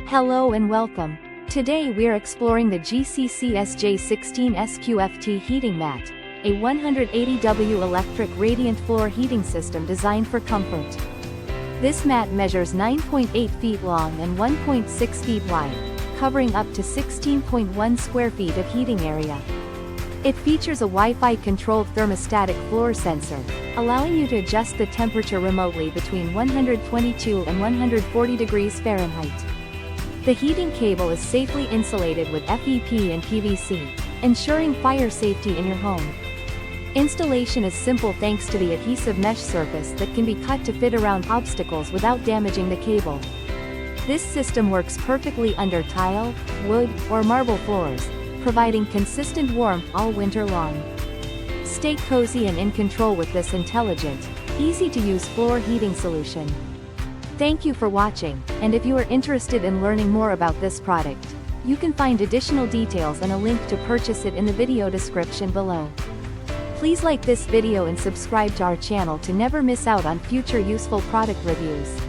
Hello and welcome. Today we're exploring the GCCSJ 16 Sqft Heating Mat, a 180W electric radiant floor heating system designed for comfort. This mat measures 9.8 feet long and 1.6 feet wide, covering up to 16.1 square feet of heating area. It features a Wi-Fi-controlled thermostatic floor sensor, allowing you to adjust the temperature remotely between 122 and 140 degrees Fahrenheit. The heating cable is safely insulated with FEP and PVC, ensuring fire safety in your home. Installation is simple thanks to the adhesive mesh surface that can be cut to fit around obstacles without damaging the cable. This system works perfectly under tile, wood, or marble floors, providing consistent warmth all winter long. Stay cozy and in control with this intelligent, easy-to-use floor heating solution. Thank you for watching, and if you are interested in learning more about this product, you can find additional details and a link to purchase it in the video description below. Please like this video and subscribe to our channel to never miss out on future useful product reviews.